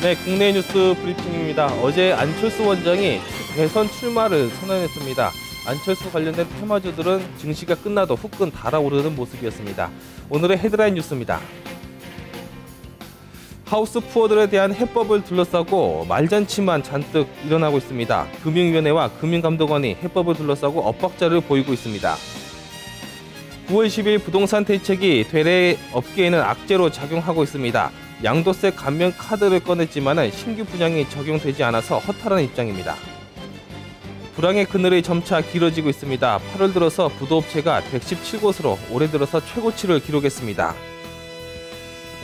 네, 국내 뉴스 브리핑입니다. 어제 안철수 원장이 대선 출마를 선언했습니다. 안철수 관련된 테마주들은 증시가 끝나도 후끈 달아오르는 모습이었습니다. 오늘의 헤드라인 뉴스입니다. 하우스 푸어들에 대한 해법을 둘러싸고 말잔치만 잔뜩 일어나고 있습니다. 금융위원회와 금융감독원이 해법을 둘러싸고 엇박자를 보이고 있습니다. 9월 10일 부동산 대책이 되레 업계에는 악재로 작용하고 있습니다. 양도세 감면 카드를 꺼냈지만 신규 분양이 적용되지 않아서 허탈한 입장입니다. 불황의 그늘이 점차 길어지고 있습니다. 8월 들어서 부도업체가 117곳으로 올해 들어서 최고치를 기록했습니다.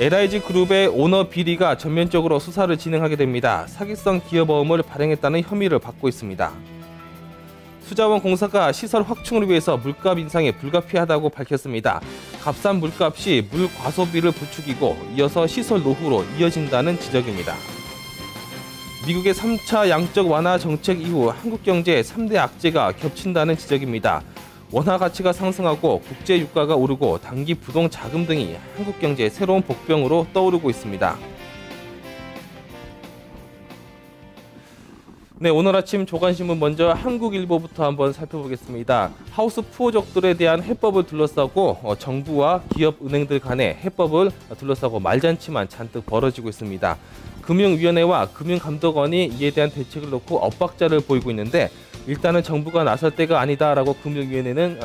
LIG 그룹의 오너 비리가 전면적으로 수사를 진행하게 됩니다. 사기성 기업어음을 발행했다는 혐의를 받고 있습니다. 수자원 공사가 시설 확충을 위해서 물값 인상에 불가피하다고 밝혔습니다. 값싼 물값이 물 과소비를 부추기고 이어서 시설 노후로 이어진다는 지적입니다. 미국의 3차 양적 완화 정책 이후 한국 경제의 3대 악재가 겹친다는 지적입니다. 원화 가치가 상승하고 국제 유가가 오르고 단기 부동 자금 등이 한국 경제의 새로운 복병으로 떠오르고 있습니다. 네, 오늘 아침 조간신문 먼저 한국일보부터 한번 살펴보겠습니다. 하우스 푸어족들에 대한 해법을 둘러싸고 정부와 기업, 은행들 간의 해법을 둘러싸고 말잔치만 잔뜩 벌어지고 있습니다. 금융위원회와 금융감독원이 이에 대한 대책을 놓고 엇박자를 보이고 있는데 일단은 정부가 나설 때가 아니다라고 금융위원회는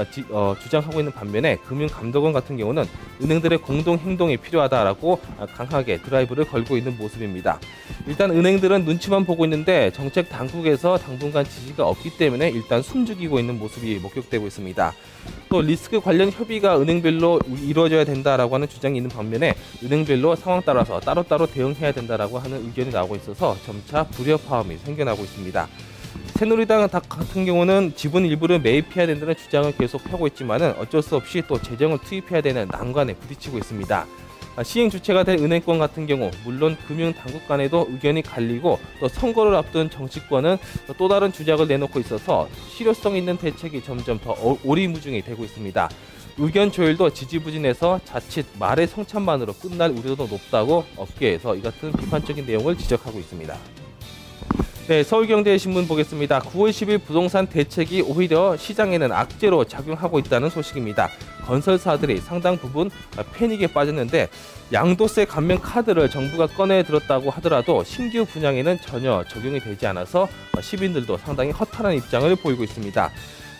주장하고 있는 반면에 금융감독원 같은 경우는 은행들의 공동 행동이 필요하다라고 강하게 드라이브를 걸고 있는 모습입니다. 일단 은행들은 눈치만 보고 있는데 정책 당국에서 당분간 지지가 없기 때문에 일단 숨죽이고 있는 모습이 목격되고 있습니다. 또 리스크 관련 협의가 은행별로 이루어져야 된다라고 하는 주장이 있는 반면에 은행별로 상황 따라서 따로따로 대응해야 된다라고 하는 의견이 나오고 있어서 점차 불협화음이 생겨나고 있습니다. 새누리당 같은 경우는 지분 일부를 매입해야 된다는 주장을 계속 하고 있지만은 어쩔 수 없이 또 재정을 투입해야 되는 난관에 부딪히고 있습니다. 시행 주체가 될 은행권 같은 경우 물론 금융 당국 간에도 의견이 갈리고 또 선거를 앞둔 정치권은 또 다른 주장을 내놓고 있어서 실효성 있는 대책이 점점 더 오리무중이 되고 있습니다. 의견 조율도 지지부진해서 자칫 말의 성찬만으로 끝날 우려도 높다고 업계에서 이 같은 비판적인 내용을 지적하고 있습니다. 네, 서울경제신문 보겠습니다. 9월 10일 부동산 대책이 오히려 시장에는 악재로 작용하고 있다는 소식입니다. 건설사들이 상당 부분 패닉에 빠졌는데 양도세 감면 카드를 정부가 꺼내 들었다고 하더라도 신규 분양에는 전혀 적용이 되지 않아서 시민들도 상당히 허탈한 입장을 보이고 있습니다.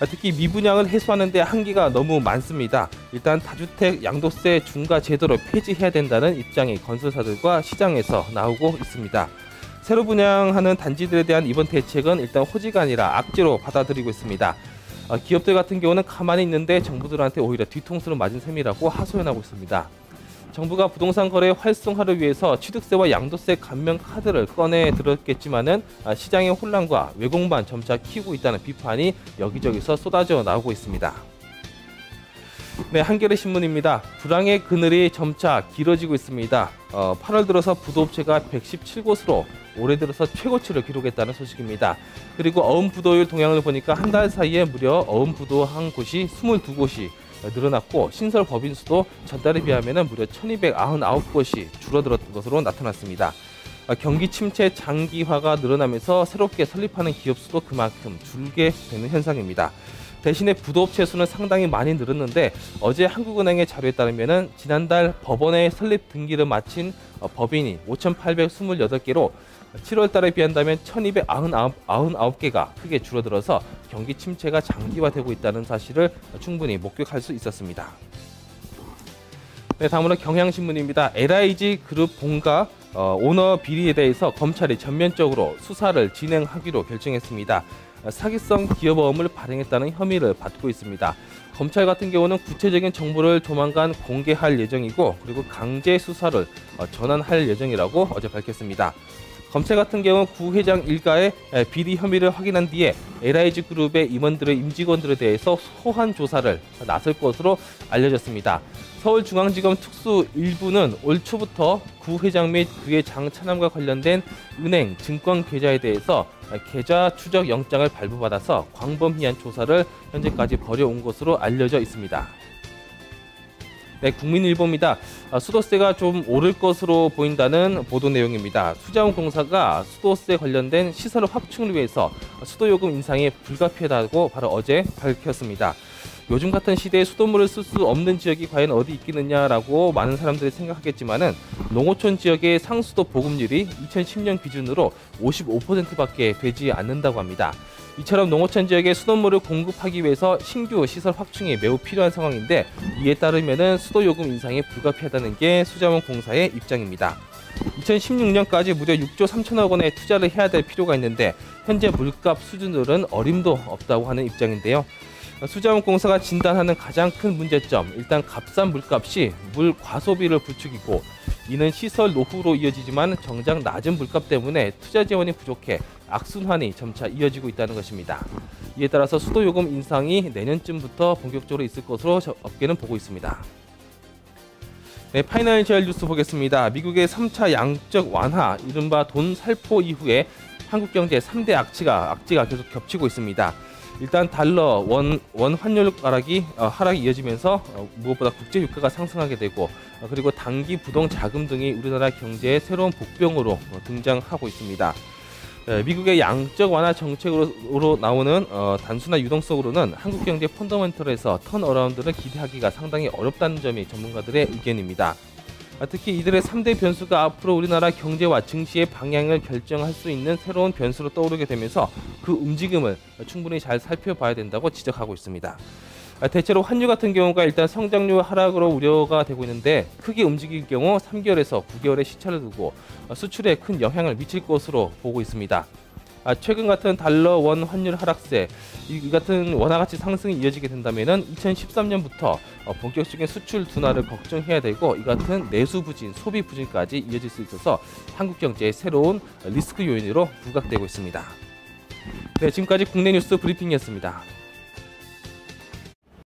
특히 미분양을 해소하는 데 한계가 너무 많습니다. 일단 다주택 양도세 중과 제도를 폐지해야 된다는 입장이 건설사들과 시장에서 나오고 있습니다. 새로 분양하는 단지들에 대한 이번 대책은 일단 호지가 아니라 악재로 받아들이고 있습니다. 기업들 같은 경우는 가만히 있는데 정부들한테 오히려 뒤통수를 맞은 셈이라고 하소연하고 있습니다. 정부가 부동산 거래 활성화를 위해서 취득세와 양도세 감면 카드를 꺼내 들었겠지만은 시장의 혼란과 왜곡만 점차 키우고 있다는 비판이 여기저기서 쏟아져 나오고 있습니다. 네, 한겨레 신문입니다. 불황의 그늘이 점차 길어지고 있습니다. 8월 들어서 부도업체가 117곳으로 올해 들어서 최고치를 기록했다는 소식입니다. 그리고 어음 부도율 동향을 보니까 한 달 사이에 무려 어음 부도한 곳이 22곳이 늘어났고 신설 법인 수도 전달에 비하면 무려 1299곳이 줄어들었던 것으로 나타났습니다. 경기 침체 장기화가 늘어나면서 새롭게 설립하는 기업 수도 그만큼 줄게 되는 현상입니다. 대신에 부도업체 수는 상당히 많이 늘었는데 어제 한국은행의 자료에 따르면 지난달 법원에 설립 등기를 마친 법인이 5,828개로 7월 달에 비한다면 1,299개가 크게 줄어들어서 경기 침체가 장기화되고 있다는 사실을 충분히 목격할 수 있었습니다. 네, 다음으로 경향신문입니다. LIG 그룹 본가 오너 비리에 대해서 검찰이 전면적으로 수사를 진행하기로 결정했습니다. 사기성 기업어음을 발행했다는 혐의를 받고 있습니다. 검찰 같은 경우는 구체적인 정보를 조만간 공개할 예정이고 그리고 강제 수사를 전환할 예정이라고 어제 밝혔습니다. 검찰 같은 경우 구 회장 일가의 비리 혐의를 확인한 뒤에 LIG 그룹의 임원들의 임직원들에 대해서 소환 조사를 나설 것으로 알려졌습니다. 서울중앙지검 특수 1부는 올 초부터 구 회장 및 그의 장 차남과 관련된 은행, 증권 계좌에 대해서 계좌 추적 영장을 발부받아서 광범위한 조사를 현재까지 벌여온 것으로 알려져 있습니다. 네, 국민일보입니다. 수도세가 좀 오를 것으로 보인다는 보도 내용입니다. 수자원공사가 수도세 관련된 시설 확충을 위해서 수도요금 인상이 불가피하다고 바로 어제 밝혔습니다. 요즘 같은 시대에 수돗물을 쓸 수 없는 지역이 과연 어디 있겠느냐라고 많은 사람들이 생각하겠지만은 농어촌 지역의 상수도 보급률이 2010년 기준으로 55%밖에 되지 않는다고 합니다. 이처럼 농어촌 지역에 수돗물을 공급하기 위해서 신규 시설 확충이 매우 필요한 상황인데 이에 따르면은 수도요금 인상이 불가피하다는 게 수자원공사의 입장입니다. 2016년까지 무려 6조 3천억 원의 투자를 해야 될 필요가 있는데 현재 물값 수준으로는 어림도 없다고 하는 입장인데요. 수자원공사가 진단하는 가장 큰 문제점, 일단 값싼 물값이 물 과소비를 부추기고 이는 시설 노후로 이어지지만 정작 낮은 물값 때문에 투자 지원이 부족해 악순환이 점차 이어지고 있다는 것입니다. 이에 따라서 수도요금 인상이 내년쯤부터 본격적으로 있을 것으로 업계는 보고 있습니다. 네, 파이낸셜 뉴스 보겠습니다. 미국의 3차 양적 완화, 이른바 돈 살포 이후에 한국 경제 3대 악재가 계속 겹치고 있습니다. 일단 달러, 원 환율 하락이 이어지면서 무엇보다 국제 유가가 상승하게 되고 그리고 단기 부동 자금 등이 우리나라 경제의 새로운 복병으로 등장하고 있습니다. 미국의 양적 완화 정책으로 나오는 단순한 유동성으로는 한국 경제 펀더멘털에서 턴어라운드를 기대하기가 상당히 어렵다는 점이 전문가들의 의견입니다. 특히 이들의 3대 변수가 앞으로 우리나라 경제와 증시의 방향을 결정할 수 있는 새로운 변수로 떠오르게 되면서 그 움직임을 충분히 잘 살펴봐야 된다고 지적하고 있습니다. 대체로 환율 같은 경우가 일단 성장률 하락으로 우려가 되고 있는데 크게 움직일 경우 3개월에서 9개월의 시차를 두고 수출에 큰 영향을 미칠 것으로 보고 있습니다. 최근 같은 달러 원 환율 하락세, 이 같은 원화가치 상승이 이어지게 된다면은 2013년부터 본격적인 수출 둔화를 걱정해야 되고 이 같은 내수 부진, 소비 부진까지 이어질 수 있어서 한국 경제의 새로운 리스크 요인으로 부각되고 있습니다. 네, 지금까지 국내 뉴스 브리핑이었습니다.